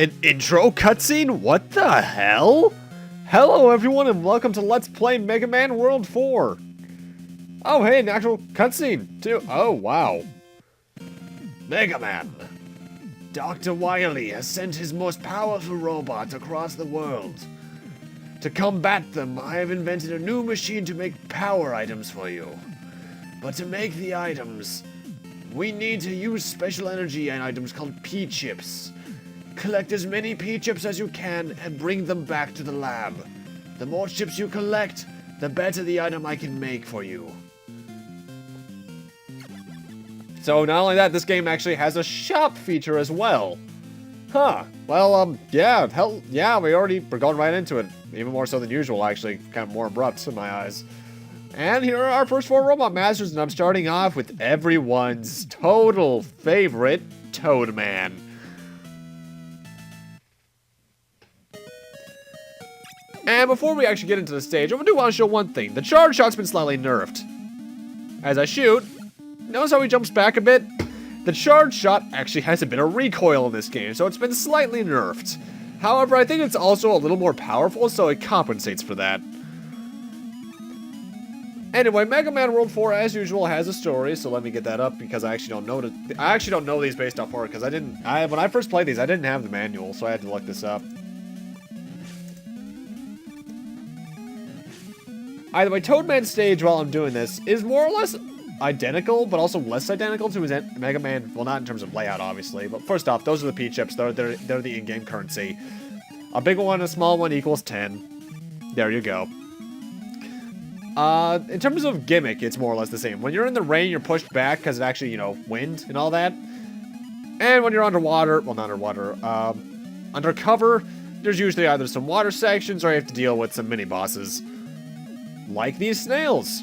An intro cutscene? What the hell? Hello everyone and welcome to Let's Play Mega Man World 4. Oh hey, an actual cutscene too. Oh wow. Mega Man. Dr. Wily has sent his most powerful robots across the world. To combat them, I have invented a new machine to make power items for you. But to make the items, we need to use special energy items called P-chips. Collect as many P-chips as you can and bring them back to the lab. The more chips you collect, the better the item I can make for you. So not only that, this game actually has a shop feature as well. Huh. Well, yeah, hell, yeah, we're going right into it. Even more so than usual, actually. Kind of more abrupt in my eyes. And here are our first 4 Robot Masters, and I'm starting off with everyone's total favorite, Toadman. And before we actually get into the stage, I do want to show one thing. The charge shot's been slightly nerfed. As I shoot, notice how he jumps back a bit? The charge shot actually has a bit of recoil in this game, so it's been slightly nerfed. However, I think it's also a little more powerful, so it compensates for that. Anyway, Mega Man World 4, as usual, has a story, so let me get that up because I actually don't know these based off horror because when I first played these, I didn't have the manual, so I had to look this up. Either way, Toadman's stage while I'm doing this is more or less identical, but also less identical to his Mega Man. Well, not in terms of layout, obviously, but first off, those are the P-chips. They're the in-game currency. A big one and a small one equals 10. There you go. In terms of gimmick, it's more or less the same. When you're in the rain, you're pushed back because it actually, wind and all that. And when you're underwater, well, not underwater, undercover, there's usually either some water sections or you have to deal with some mini-bosses. Like these snails.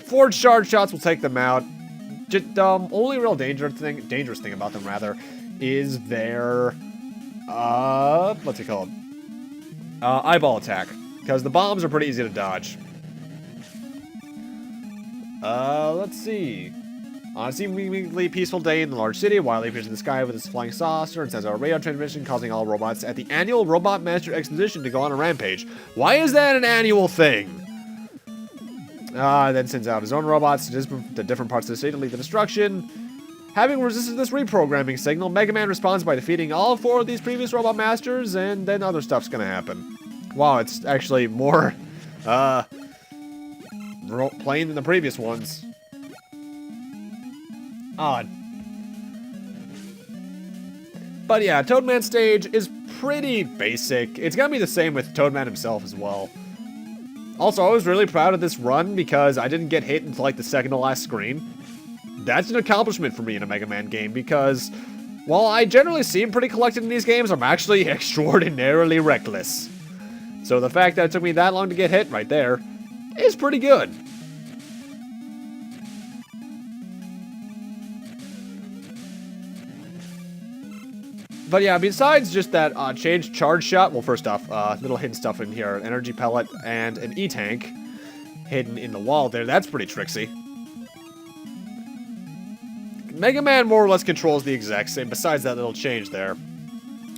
4 charge shots will take them out. Just, only real dangerous thing about them, rather, is their, what's it called? Eyeball attack. Because the bombs are pretty easy to dodge. Let's see. On a seemingly peaceful day in the large city, Wily appears in the sky with his flying saucer and sends out a radio transmission causing all robots at the annual Robot Master Exposition to go on a rampage. Why is that an annual thing? Then sends out his own robots to different parts of the city to lead the destruction. Having resisted this reprogramming signal, Mega Man responds by defeating all 4 of these previous Robot Masters, and then other stuff's gonna happen. Wow, it's actually more, plain than the previous ones. Odd. But yeah, Toadman's stage is pretty basic. It's gonna be the same with Toadman himself as well. Also, I was really proud of this run because I didn't get hit until like the second to last screen. That's an accomplishment for me in a Mega Man game because while I generally seem pretty collected in these games, I'm actually extraordinarily reckless. So the fact that it took me that long to get hit right there is pretty good. But yeah, besides just that changed charge shot, well, first off, little hidden stuff in here, an energy pellet and an E-tank hidden in the wall there. That's pretty tricksy. Mega Man more or less controls the exact same, besides that little change there.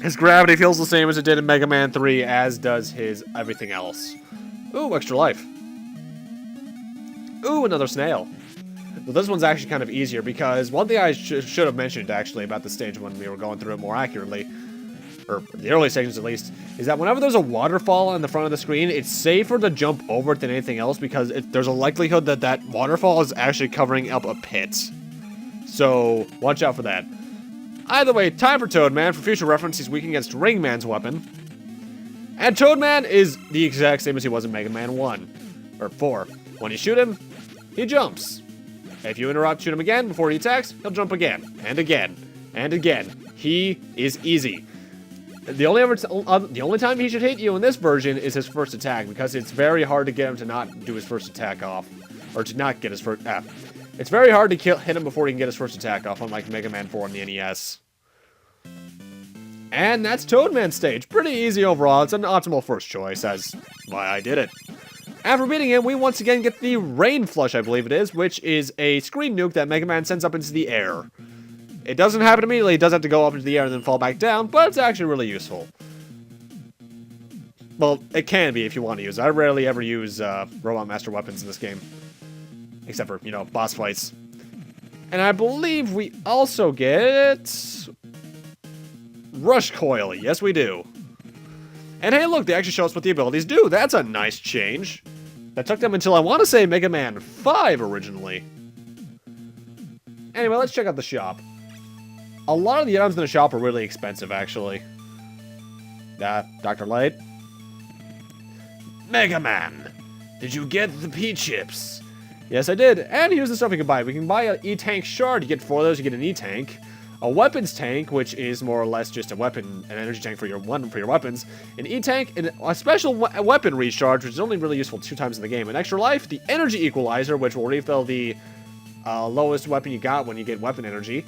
His gravity feels the same as it did in Mega Man 3, as does his everything else. Ooh, extra life. Ooh, another snail. Well, this one's actually kind of easier because one thing I should have mentioned actually about the stage when we were going through it more accurately, or the early sections at least, is that whenever there's a waterfall on the front of the screen, it's safer to jump over it than anything else because there's a likelihood that that waterfall is actually covering up a pit. So, watch out for that. Either way, time for Toadman. For future reference, he's weak against Ringman's weapon. And Toadman is the exact same as he was in Mega Man 1, or 4. When you shoot him, he jumps. If you interrupt, shoot him again before he attacks, he'll jump again, and again, and again. He is easy. The only time he should hit you in this version is his first attack, because it's very hard to get him to not do his first attack off, or to not get his first. It's very hard to hit him before he can get his first attack off, unlike Mega Man 4 on the NES. And that's Toadman's stage. Pretty easy overall. It's an optimal first choice, as why I did it. After beating him, we once again get the Rain Flush, I believe it is, which is a screen nuke that Mega Man sends up into the air. It doesn't happen immediately. It does have to go up into the air and then fall back down, but it's actually really useful. Well, it can be if you want to use it. I rarely ever use Robot Master weapons in this game. Except for, you know, boss fights. And I believe we also get... Rush Coil. Yes, we do. And hey, look, they actually show us what the abilities do. That's a nice change. That took them until, I want to say, Mega Man 5 originally. Anyway, let's check out the shop. A lot of the items in the shop are really expensive, actually. Dr. Light. Mega Man, did you get the P-chips? Yes, I did. And here's the stuff we can buy. We can buy an E-tank shard. You get 4 of those, you get an E-tank. A weapons tank, which is more or less just a weapon, an energy tank for your weapons. An E-tank, and a special weapon recharge, which is only really useful 2 times in the game. An extra life, the energy equalizer, which will refill the lowest weapon you got when you get weapon energy.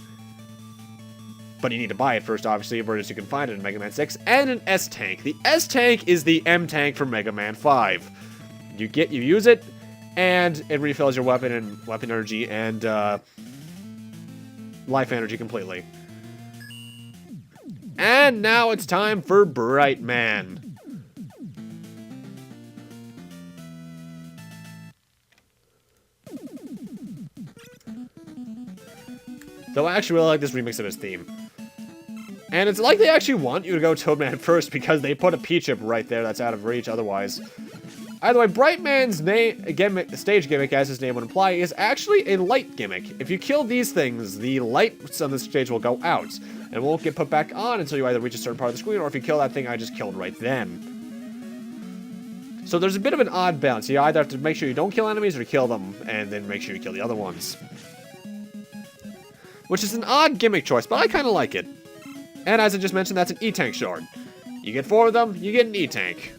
But you need to buy it first, obviously, versus you can find it in Mega Man 6. And an S-tank. The S-tank is the M-tank from Mega Man 5. You use it, and it refills your weapon and weapon energy and life energy completely. And now it's time for Brightman. Though I actually really like this remix of his theme. And it's like they actually want you to go Toadman first because they put a P-chip right there that's out of reach otherwise. Either way, Brightman's stage gimmick, as his name would imply, is actually a light gimmick. If you kill these things, the lights on the stage will go out, and won't get put back on until you either reach a certain part of the screen, or if you kill that thing I just killed right then. So there's a bit of an odd balance. You either have to make sure you don't kill enemies, or kill them, and then make sure you kill the other ones. Which is an odd gimmick choice, but I kind of like it. And as I just mentioned, that's an E-tank shard. You get 4 of them, you get an E-tank.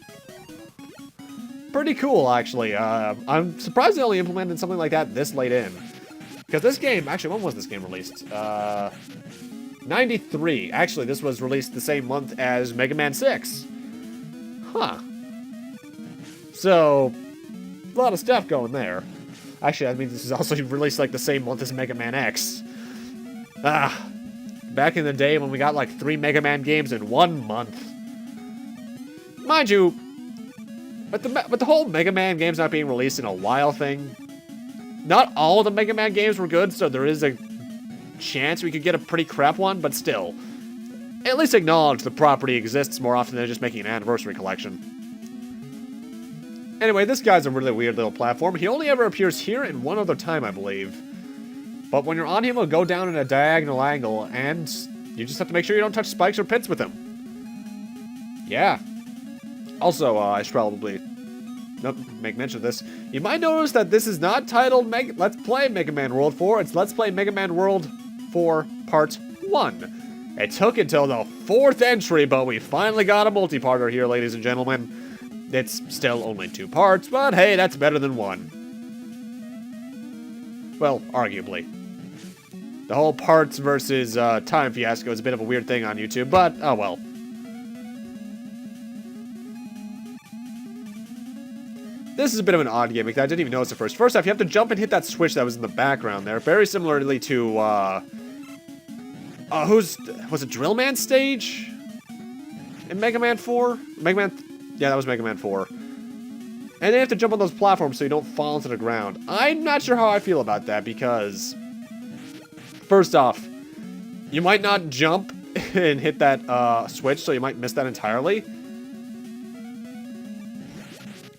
Pretty cool, actually. I'm surprised they only implemented something like that this late in. Because this game, actually, when was this game released? 93. Actually, this was released the same month as Mega Man 6. Huh. So, a lot of stuff going there. Actually, I mean, this is also released like the same month as Mega Man X. Back in the day when we got like 3 Mega Man games in 1 month. Mind you, but the whole Mega Man games not being released in a while thing, not all of the Mega Man games were good, so there is a chance we could get a pretty crap one, but still, at least acknowledge the property exists more often than just making an anniversary collection. Anyway, this guy's a really weird little platform. He only ever appears here and one other time, I believe. But when you're on him, he'll go down in a diagonal angle, and you just have to make sure you don't touch spikes or pits with him. Yeah. Also, I should probably make mention of this. You might notice that this is not titled Let's Play Mega Man World 4. It's Let's Play Mega Man World 4 Part 1. It took until the 4th entry, but we finally got a multi-parter here, ladies and gentlemen. It's still only 2 parts, but hey, that's better than 1. Well, arguably. The whole parts versus time fiasco is a bit of a weird thing on YouTube, but oh well. This is a bit of an odd gimmick that I didn't even notice at first. First off, you have to jump and hit that switch that was in the background there. Very similarly to, was it Drill Man stage? In Mega Man 4? Yeah, that was Mega Man 4. And then you have to jump on those platforms so you don't fall into the ground. I'm not sure how I feel about that because, first off, you might not jump and hit that switch, so you might miss that entirely.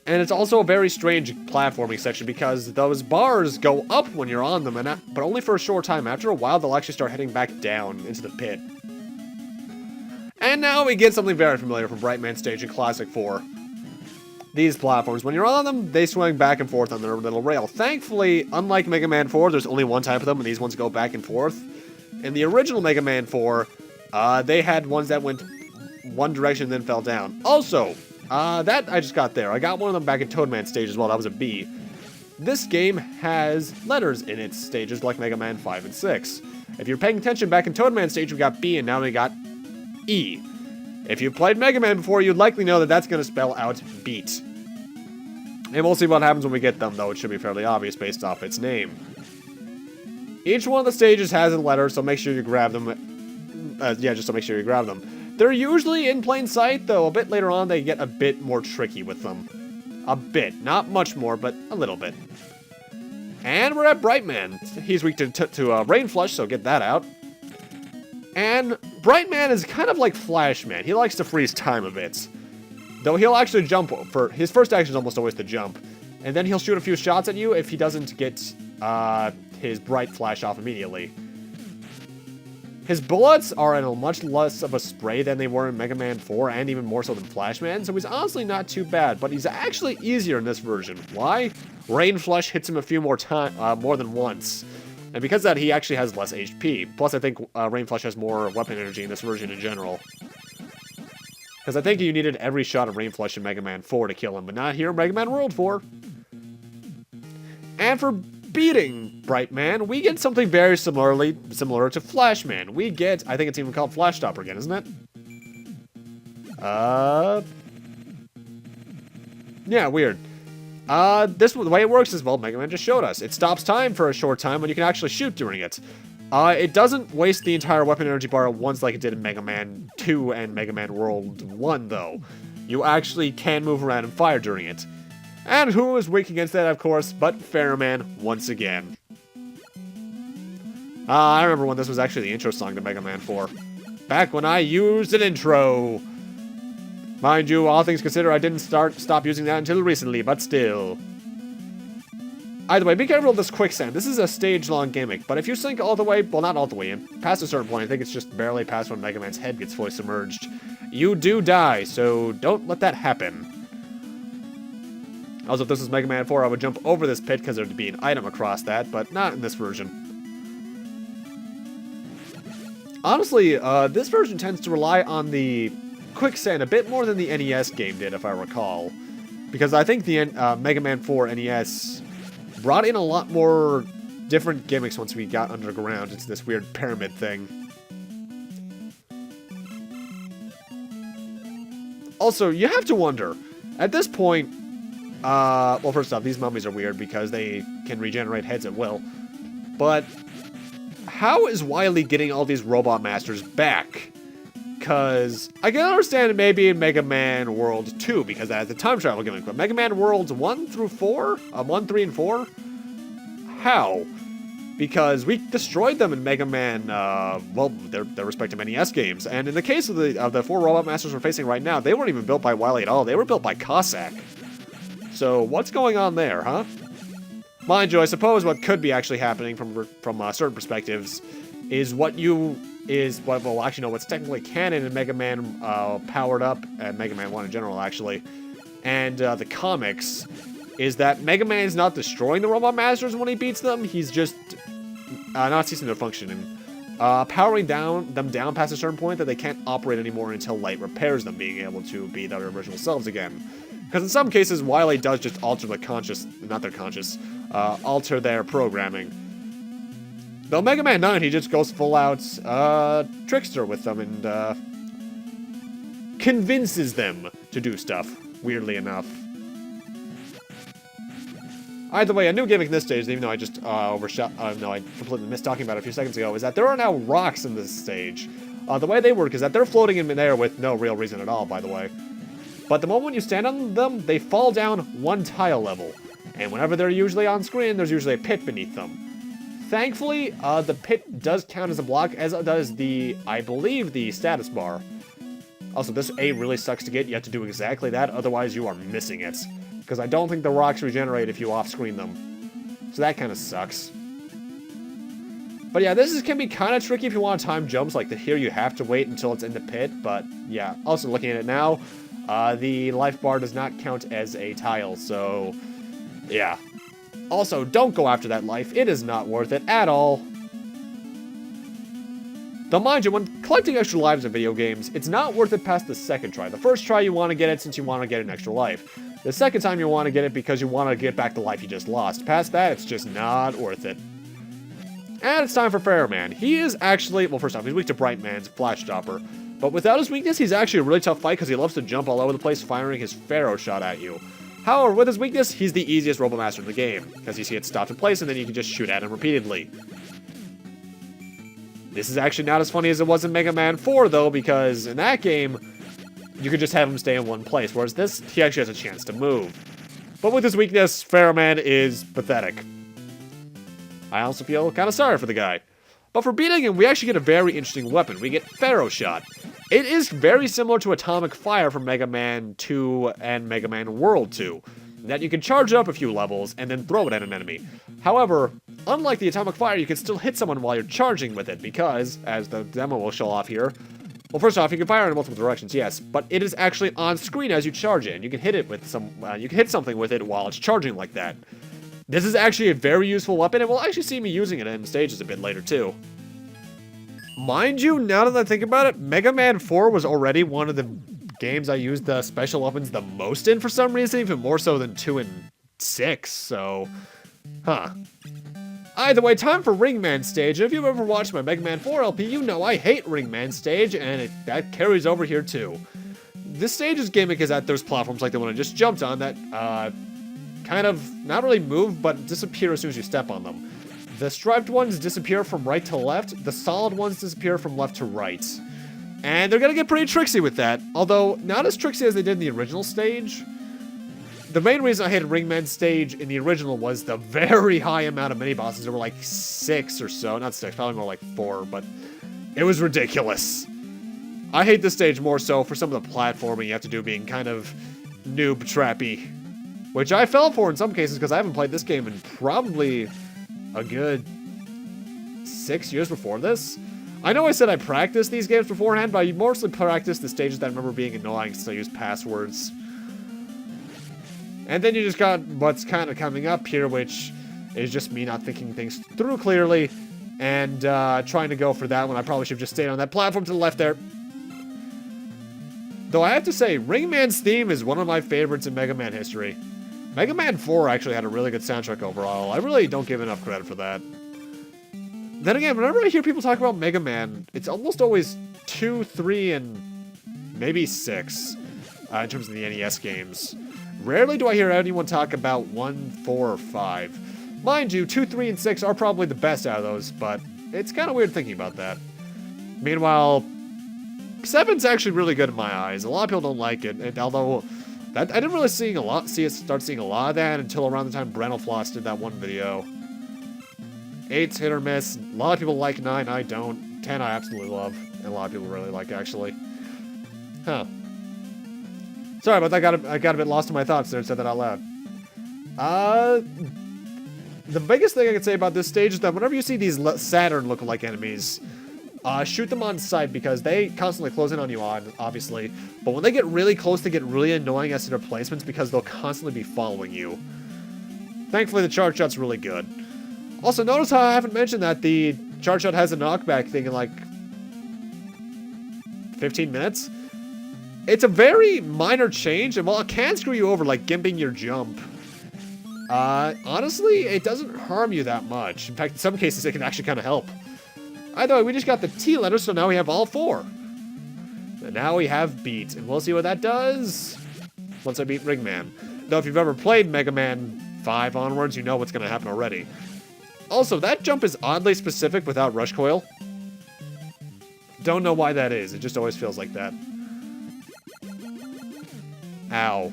And it's also a very strange platforming section because those bars go up when you're on them, but only for a short time. After a while, they'll actually start heading back down into the pit. And now we get something very familiar from Brightman stage in Classic 4. These platforms, when you're on them, they swing back and forth on their little rail. Thankfully, unlike Mega Man 4, there's only one type of them, and these ones go back and forth. In the original Mega Man 4, they had ones that went one direction and then fell down. Also, that I just got there. I got one of them back in Toadman stage as well. That was a B. This game has letters in its stages like Mega Man 5 and 6. If you're paying attention, back in Toadman stage, we got B, and now we got E. If you played Mega Man before, you'd likely know that that's going to spell out beat. And we'll see what happens when we get them, though. It should be fairly obvious based off its name. Each one of the stages has a letter, so make sure you grab them. Yeah, just so make sure you grab them. They're usually in plain sight, though a bit later on they get a bit more tricky with them. A bit. Not much more, but a little bit. And we're at Brightman. He's weak to Rain Flush, so get that out. And Brightman is kind of like Flashman. He likes to freeze time a bit. Though he'll actually jump for his first action is almost always to jump. And then he'll shoot a few shots at you if he doesn't get his bright flash off immediately. His bullets are in a much less of a spray than they were in Mega Man 4 and even more so than Flashman, so he's honestly not too bad, but he's actually easier in this version. Why? Rain Flush hits him a few more than once. And because of that, he actually has less HP. Plus, I think Rain Flush has more weapon energy in this version in general. Because I think you needed every shot of Rain Flush in Mega Man 4 to kill him, but not here in Mega Man World 4. And for beating Brightman, we get something very similar to Flashman. We get, I think it's even called Flash Stopper again, isn't it? Yeah, weird. The way it works is, well, Mega Man just showed us. It stops time for a short time when you can actually shoot during it. It doesn't waste the entire weapon energy bar at once like it did in Mega Man 2 and Mega Man World 1, though. You actually can move around and fire during it. And who is weak against that, of course, but Fairman once again. I remember when this was actually the intro song to Mega Man 4. Back when I used an intro. Mind you, all things considered, I didn't stop using that until recently, but still. Either way, be careful of this quicksand. This is a stage-long gimmick, but if you sink all the way, well, not all the way in, past a certain point, I think it's just barely past when Mega Man's head gets fully submerged, you do die, so don't let that happen. Also, if this was Mega Man 4, I would jump over this pit because there'd be an item across that, but not in this version. Honestly, this version tends to rely on the quicksand a bit more than the NES game did, if I recall. Because I think the Mega Man 4 NES brought in a lot more different gimmicks once we got underground. It's this weird pyramid thing. Also, you have to wonder, at this point, well, first off, these mummies are weird because they can regenerate heads at will. But how is Wily getting all these Robot Masters back? Because I can understand it maybe in Mega Man World 2 because that has the time travel gimmick. But Mega Man Worlds 1 through 4? 1, 3, and 4? How? Because we destroyed them in Mega Man, well, their respective NES games. And in the case of the 4 Robot Masters we're facing right now, they weren't even built by Wily at all. They were built by Cossack. So what's going on there, huh? Mind you, I suppose what could be actually happening from certain perspectives is well, actually, no, what's technically canon in Mega Man Powered Up, and Mega Man 1 in general, actually, and the comics, is that Mega Man is not destroying the Robot Masters when he beats them, he's just not ceasing their function, and powering them down past a certain point that they can't operate anymore until light repairs them, being able to be their original selves again. Because in some cases, Wily does just alter alter their programming. Though Mega Man 9, he just goes full out trickster with them and convinces them to do stuff, weirdly enough. Either way, a new gimmick in this stage, even though I just I completely missed talking about it a few seconds ago, is that there are now rocks in this stage. The way they work is that they're floating in midair with no real reason at all, by the way. But the moment you stand on them, they fall down one tile level. And whenever they're usually on screen, there's usually a pit beneath them. Thankfully, the pit does count as a block, as does I believe, the status bar. Also, this A really sucks to get. You have to do exactly that, otherwise you are missing it. Because I don't think the rocks regenerate if you off-screen them. So that kind of sucks. But yeah, this can be kind of tricky if you want to time jumps, like here you have to wait until it's in the pit, but yeah. Also, looking at it now, the life bar does not count as a tile, so yeah. Also, don't go after that life. It is not worth it at all. Though mind you, when collecting extra lives in video games, it's not worth it past the second try. The first try you want to get it since you want to get an extra life. The second time you want to get it because you want to get back the life you just lost. Past that, it's just not worth it. And it's time for Fairman. He is actually, well, first off, he's weak to Brightman's Flash Stopper. But without his weakness, he's actually a really tough fight because he loves to jump all over the place firing his Pharaoh shot at you. However, with his weakness, he's the easiest Robot Master in the game, because you see it stopped in place and then you can just shoot at him repeatedly. This is actually not as funny as it was in Mega Man 4, though, because in that game, you could just have him stay in one place, whereas this, he actually has a chance to move. But with his weakness, Pharaoh Man is pathetic. I also feel kind of sorry for the guy. But for beating him, we actually get a very interesting weapon. We get Pharaoh Shot. It is very similar to Atomic Fire from Mega Man 2 and Mega Man World 2. That you can charge up a few levels and then throw it at an enemy. However, unlike the Atomic Fire, you can still hit someone while you're charging with it because, as the demo will show off here, well, first off, you can fire in multiple directions, yes, but it is actually on screen as you charge it, and you can hit it with you can hit something with it while it's charging like that. This is actually a very useful weapon, and we'll actually see me using it in stages a bit later too. Mind you, now that I think about it, Mega Man 4 was already one of the games I used the special weapons the most in for some reason, even more so than 2 and 6, so... Huh. Either way, time for Ringman stage, and if you've ever watched my Mega Man 4 LP, you know I hate Ringman stage, and that carries over here too. This stage's gimmick is that there's platforms like the one I just jumped on that, kind of, not really move, but disappear as soon as you step on them. The striped ones disappear from right to left, the solid ones disappear from left to right. And they're gonna get pretty tricksy with that, although not as tricksy as they did in the original stage. The main reason I hated Ringman stage in the original was the very high amount of mini-bosses. There were like 6 or so, not 6, probably more like 4, but it was ridiculous. I hate this stage more so for some of the platforming you have to do being kind of noob-trappy, which I fell for in some cases because I haven't played this game in probably a good 6 years before this. I know I said I practiced these games beforehand, but I mostly practiced the stages that I remember being annoying since I used passwords. And then you just got what's kind of coming up here, which is just me not thinking things through clearly and trying to go for that when I probably should have just stayed on that platform to the left there. Though I have to say, Ringman's theme is one of my favorites in Mega Man history. Mega Man 4 actually had a really good soundtrack overall. I really don't give enough credit for that. Then again, whenever I hear people talk about Mega Man, it's almost always 2, 3, and maybe 6 in terms of the NES games. Rarely do I hear anyone talk about 1, 4, or 5. Mind you, 2, 3, and 6 are probably the best out of those, but it's kind of weird thinking about that. Meanwhile, 7's actually really good in my eyes. A lot of people don't like it, and although I didn't really start seeing a lot of that until around the time Brentalfloss did that one video. 8's hit or miss. A lot of people like 9, I don't. 10 I absolutely love, and a lot of people really like, actually. Huh. Sorry about that, I got a bit lost in my thoughts there and said that out loud. The biggest thing I can say about this stage is that whenever you see these Saturn look-alike enemies, shoot them on sight because they constantly close in on you, obviously. But when they get really close, they get really annoying as to their placements because they'll constantly be following you. Thankfully, the charge shot's really good. Also, notice how I haven't mentioned that the charge shot has a knockback thing in like 15 minutes. It's a very minor change, and while it can screw you over, like gimping your jump, honestly, it doesn't harm you that much. In fact, in some cases, it can actually kind of help. Either way, we just got the T letter, so now we have all 4. And now we have beat, and we'll see what that does once I beat Ringman. Though if you've ever played Mega Man 5 onwards, you know what's going to happen already. Also, that jump is oddly specific without rush coil. Don't know why that is, it just always feels like that. Ow.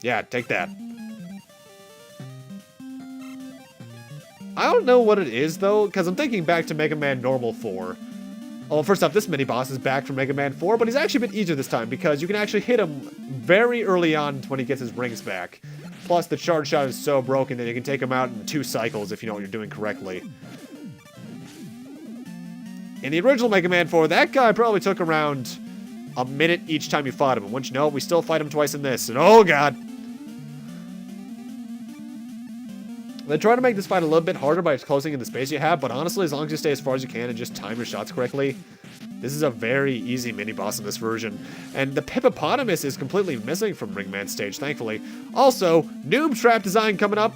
Yeah, take that. I don't know what it is, though, because I'm thinking back to Mega Man Normal 4. Well, first off, this mini-boss is back from Mega Man 4, but he's actually a bit easier this time, because you can actually hit him very early on when he gets his rings back. Plus, the charge shot is so broken that you can take him out in 2 cycles if you know what you're doing correctly. In the original Mega Man 4, that guy probably took around a minute each time you fought him, and once you know it, we still fight him twice in this, and oh god! They try to make this fight a little bit harder by closing in the space you have, but honestly, as long as you stay as far as you can and just time your shots correctly, this is a very easy mini-boss in this version. And the Hippopotamus is completely missing from Ringman stage, thankfully. Also, Noob Trap design coming up.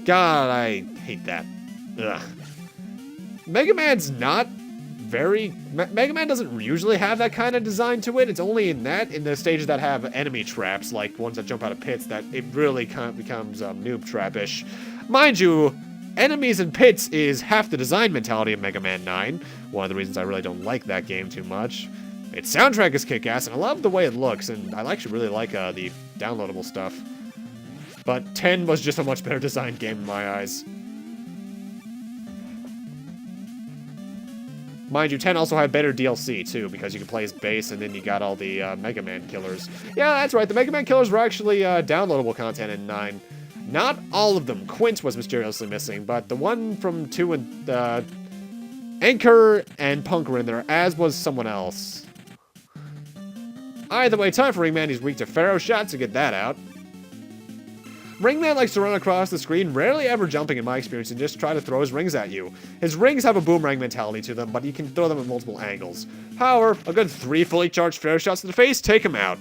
God, I hate that. Ugh. Mega Man's not Mega Man doesn't usually have that kind of design to it. It's only in the stages that have enemy traps, like ones that jump out of pits, that it really kind of becomes noob trap-ish. Mind you, enemies in pits is half the design mentality of Mega Man 9. One of the reasons I really don't like that game too much. Its soundtrack is kick-ass, and I love the way it looks, and I actually really like the downloadable stuff. But 10 was just a much better designed game in my eyes. Mind you, 10 also had better DLC, too, because you can play as base, and then you got all the Megaman Killers. Yeah, that's right, the Megaman Killers were actually downloadable content in 9. Not all of them. Quint was mysteriously missing, but the one from 2 and Anchor and Punk were in there, as was someone else. Either way, time for Ringman. He's weak to Pharaoh shots, to get that out. Ringman likes to run across the screen, rarely ever jumping in my experience, and just try to throw his rings at you. His rings have a boomerang mentality to them, but you can throw them at multiple angles. However, a good 3 fully charged Pharaoh shots to the face take him out.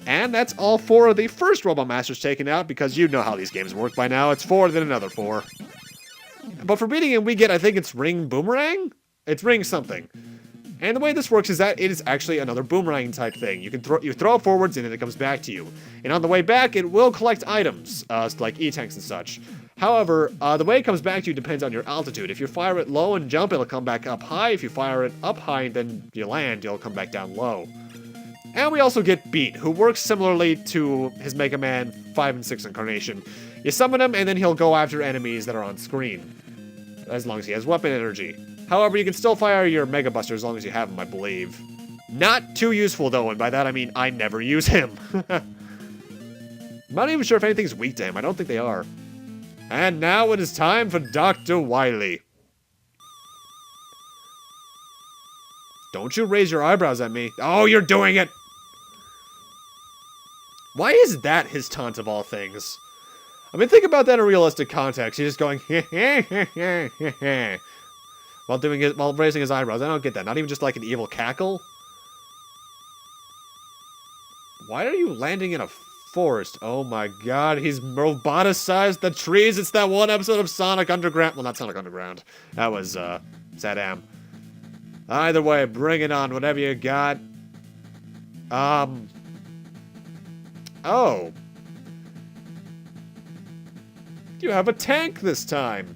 And that's all 4 of the first Robot Masters taken out, because you know how these games work by now. It's 4, then another 4. But for beating him, we get, I think it's Ring Boomerang? It's Ring something. And the way this works is that it is actually another boomerang type thing. You throw it forwards and then it comes back to you. And on the way back, it will collect items, like E-tanks and such. However, the way it comes back to you depends on your altitude. If you fire it low and jump, it'll come back up high. If you fire it up high and then you land, it'll come back down low. And we also get Beat, who works similarly to his Mega Man 5 and 6 incarnation. You summon him, and then he'll go after enemies that are on screen, as long as he has weapon energy. However, you can still fire your Mega Buster as long as you have him, I believe. Not too useful, though, and by that I mean I never use him. I'm not even sure if anything's weak to him. I don't think they are. And now it is time for Dr. Wily. Don't you raise your eyebrows at me. Oh, you're doing it! Why is that his taunt of all things? I mean, think about that in realistic context. He's just going, while raising his eyebrows. I don't get that. Not even just like an evil cackle. Why are you landing in a forest? Oh my god, he's roboticized the trees. It's that one episode of Sonic Underground. Well, not Sonic Underground. That was, Saddam. Either way, bring it on. Whatever you got. Oh. You have a tank this time.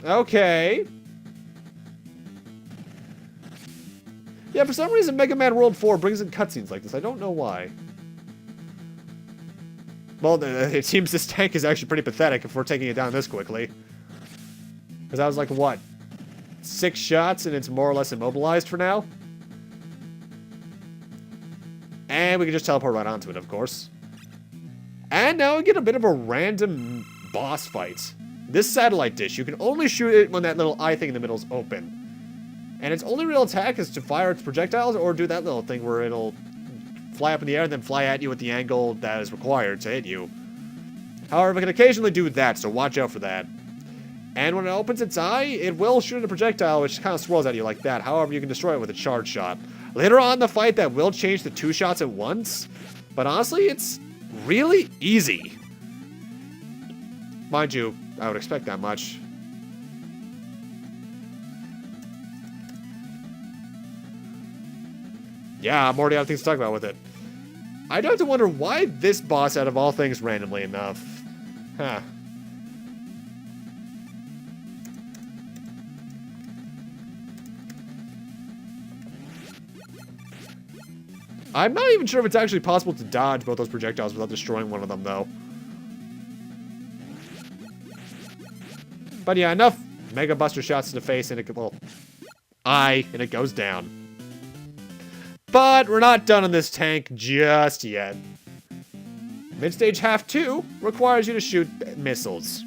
Okay. Yeah, for some reason, Mega Man World 4 brings in cutscenes like this. I don't know why. Well, it seems this tank is actually pretty pathetic if we're taking it down this quickly. Because I was like, what? 6 shots and it's more or less immobilized for now? And we can just teleport right onto it, of course. And now we get a bit of a random boss fight. This satellite dish, you can only shoot it when that little eye thing in the middle is open. And its only real attack is to fire its projectiles or do that little thing where it'll fly up in the air and then fly at you at the angle that is required to hit you. However, it can occasionally do that, so watch out for that. And when it opens its eye, it will shoot a projectile which kind of swirls at you like that. However, you can destroy it with a charge shot. Later on in the fight, that will change to 2 shots at once. But honestly, it's really easy. Mind you, I would expect that much. Yeah, I'm already out of things to talk about with it. I do have to wonder why this boss out of all things randomly enough. Huh. I'm not even sure if it's actually possible to dodge both those projectiles without destroying one of them, though. But yeah, enough Mega Buster shots to the face and it, well, eye, and it goes down. But we're not done on this tank just yet. Mid-stage half 2 requires you to shoot missiles.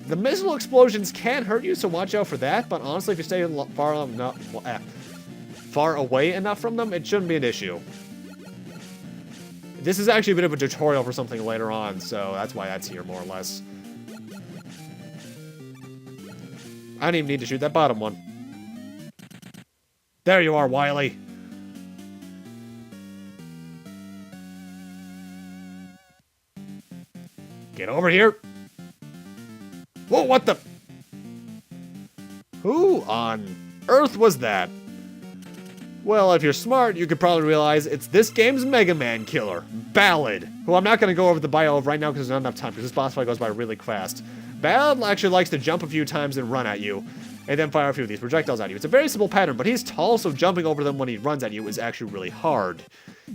The missile explosions can hurt you, so watch out for that, but honestly, if you stay far away enough from them, it shouldn't be an issue. This is actually a bit of a tutorial for something later on, so that's why that's here, more or less. I don't even need to shoot that bottom one. There you are, Wily. Get over here. Whoa, what the? Who on earth was that? Well, if you're smart, you could probably realize it's this game's Megaman Killer, Ballade, who I'm not going to go over the bio of right now because there's not enough time, because this boss fight goes by really fast. Ballade actually likes to jump a few times and run at you, and then fire a few of these projectiles at you. It's a very simple pattern, but he's tall, so jumping over them when he runs at you is actually really hard.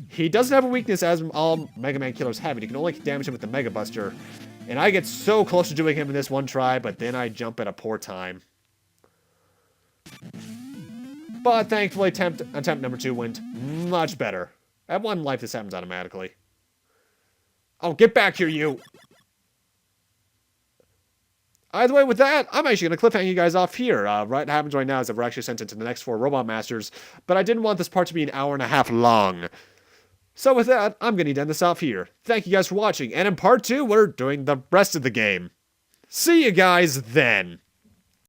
He doesn't have a weakness as all Mega Man Killers have, and you can only damage him with the Mega Buster. And I get so close to doing him in this one try, but then I jump at a poor time. But thankfully, attempt number 2 went much better. At 1 life, this happens automatically. Oh, get back here, you! Either way, with that, I'm actually going to cliffhang you guys off here. What happens right now is that we're actually sent into the next 4 Robot Masters, but I didn't want this part to be an hour and a half long. So with that, I'm going to end this off here. Thank you guys for watching, and in part 2, we're doing the rest of the game. See you guys then!